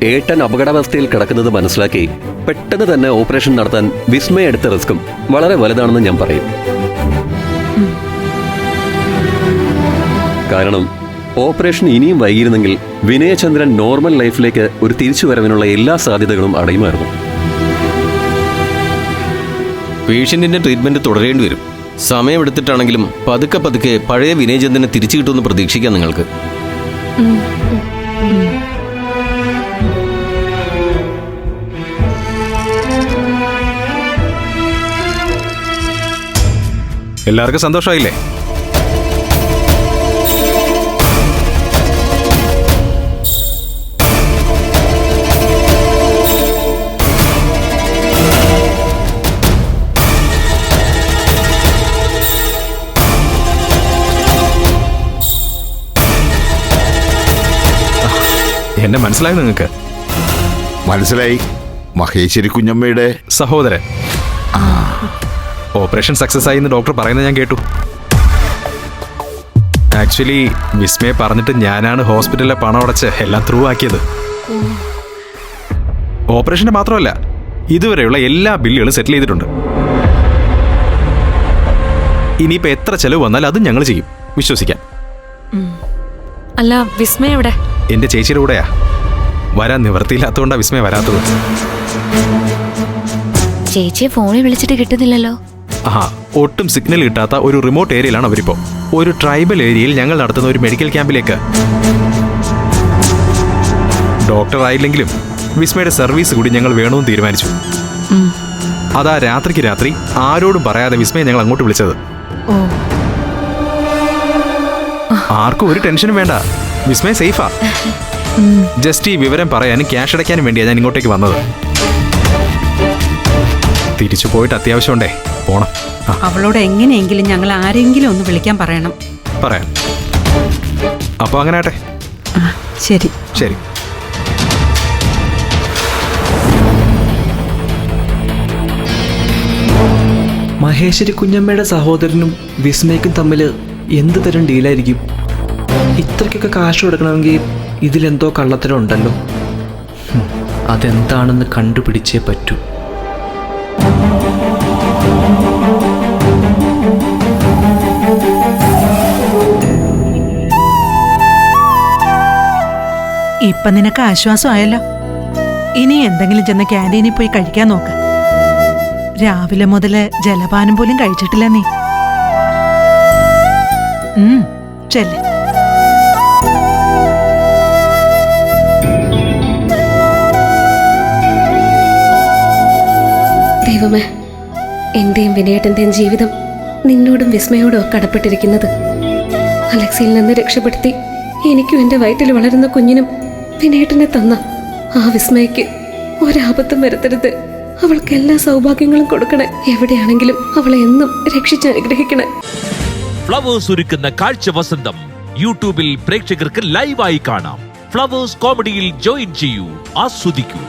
ഏട്ടൻ അപകടാവസ്ഥയിൽ കിടക്കുന്നത് മനസ്സിലാക്കി പെട്ടെന്ന് തന്നെ ഓപ്പറേഷൻ നടത്താൻ വിസ്മയ എടുത്ത റിസ്ക്കും വളരെ വലുതാണെന്ന് ഞാൻ പറയും. കാരണം ഓപ്പറേഷൻ ഇനിയും വൈകിയിരുന്നെങ്കിൽ വിനയചന്ദ്രൻ നോർമൽ ലൈഫിലേക്ക് ഒരു തിരിച്ചുവരവിനുള്ള എല്ലാ സാധ്യതകളും അടയുമായിരുന്നു. പേഷ്യന്റിന്റെ ട്രീറ്റ്മെന്റ് തുടരേണ്ടി വരും. സമയമെടുത്തിട്ടാണെങ്കിലും പതുക്കെ പതുക്കെ പഴയ വിനയചന്ദ്രനെ തിരിച്ചു കിട്ടുമെന്ന് പ്രതീക്ഷിക്കാം നിങ്ങൾക്ക്. എല്ലാവർക്കും സന്തോഷമായില്ലേ? എന്നെ മനസ്സിലായി നിങ്ങൾക്ക്? മനസ്സിലായി. മഹേശ്വരി കുഞ്ഞമ്മയുടെ സഹോദരൻ. ഓപ്പറേഷൻ സക്സസ് ആയി എന്ന് ഡോക്ടർ പറയുന്നത് ഞാൻ കേട്ടു. ആക്ച്വലി വിസ്മയെ പറഞ്ഞിട്ട് ഞാനാണ് ഹോസ്പിറ്റലിലെ പണം അടച്ച് എല്ലാം ത്രൂ ആക്കിയത്. ഓപ്പറേഷന്റെ മാത്രമല്ല, ഇതുവരെയുള്ള എല്ലാ ബില്ലുകളും സെറ്റിൽ ചെയ്തിട്ടുണ്ട്. ഇനിയിപ്പോ എത്ര ചെലവ് വന്നാൽ അതും ഞങ്ങൾ ചെയ്യും, വിശ്വസിക്കാം. അല്ല, വിസ്മയ എവിടെ? എന്റെ ചേച്ചിയുടെ കൂടെയാ. വരാൻ നിവർത്തിയില്ലാത്തതുകൊണ്ടാ വിസ്മയ വരാത്തത്. ചേച്ചിയെ ഫോണിൽ വിളിച്ചിട്ട് കിട്ടുന്നില്ലല്ലോ. ഒട്ടും സിഗ്നൽ കിട്ടാത്ത ഒരു റിമോട്ട് ഏരിയയിലാണ് അവരിപ്പോ. ഒരു ട്രൈബൽ ഏരിയയിൽ ഞങ്ങൾ നടത്തുന്ന ഒരു മെഡിക്കൽ ക്യാമ്പിലേക്ക്. ഡോക്ടർ ആയില്ലെങ്കിലും വിസ്മയുടെ സർവീസ് കൂടി ഞങ്ങൾ വേണമെന്ന് തീരുമാനിച്ചു. അതാ രാത്രിക്ക് രാത്രി ആരോടും പറയാതെ വിസ്മയെ ഞങ്ങൾ അങ്ങോട്ട് വിളിച്ചത്. ആർക്കും ഒരു ടെൻഷനും വേണ്ട, വിസ്മയ സേഫാ. ജസ്റ്റ് ഈ വിവരം പറയാനും ക്യാഷ് അടയ്ക്കാനും വേണ്ടിയാണ് ഞാൻ ഇങ്ങോട്ടേക്ക് വന്നത്. തിരിച്ചു പോയിട്ട് അത്യാവശ്യമുണ്ടേ, പോണം. അവളോട് എങ്ങനെയെങ്കിലും ഞങ്ങൾ ആരെങ്കിലും ഒന്ന് വിളിക്കാൻ പറയണം. പറയാം. അപ്പൊ അങ്ങനെ ആട്ടെ. ശരി ശരി. മഹേശ്വരി കുഞ്ഞമ്മയുടെ സഹോദരനും വിസ്മയ്ക്കും തമ്മിൽ എന്ത് തരം ഡീലായിരിക്കും? ഇത്രയ്ക്കൊക്കെ കാശ് കൊടുക്കണമെങ്കിൽ ഇതിലെന്തോ കള്ളത്തരമുണ്ടല്ലോ. അതെന്താണെന്ന് കണ്ടുപിടിച്ചേ പറ്റൂ. ഇപ്പൊ നിനക്ക് ആശ്വാസമായല്ലോ. ഇനി എന്തെങ്കിലും ചെന്ന് ക്യാൻറ്റീനിൽ പോയി കഴിക്കാൻ നോക്ക്. രാവിലെ മുതല് ജലപാനം പോലും കഴിച്ചിട്ടില്ല നീ. ചെല്ല്. ദൈവമേ, എന്റെയും വിനയേട്ടന്റെയും ജീവിതം നിന്നോടും വിസ്മയോടും കടപ്പെട്ടിരിക്കുന്നത്. അലക്സിയിൽ നിന്ന് രക്ഷപ്പെടുത്തി എനിക്കും എന്റെ വയറ്റിൽ വളരുന്ന കുഞ്ഞിനും വിനയേട്ടനെ തന്ന ആ വിസ്മയ്ക്ക് ഒരാപത്തും വരുത്തരുത്. അവൾക്ക് എല്ലാ സൗഭാഗ്യങ്ങളും കൊടുക്കണേ. എവിടെയാണെങ്കിലും അവളെ എന്നും രക്ഷിച്ച് അനുഗ്രഹിക്കണേ. ഫ്ലവേഴ്സ് ഒരുക്കുന്ന കാഴ്ച വസന്തം യൂട്യൂബിൽ പ്രേക്ഷകർക്ക് ലൈവായി കാണാം. ഫ്ലവേഴ്സ് കോമഡിയിൽ ജോയിൻ ചെയ്യൂ, ആസ്വദിക്കൂ.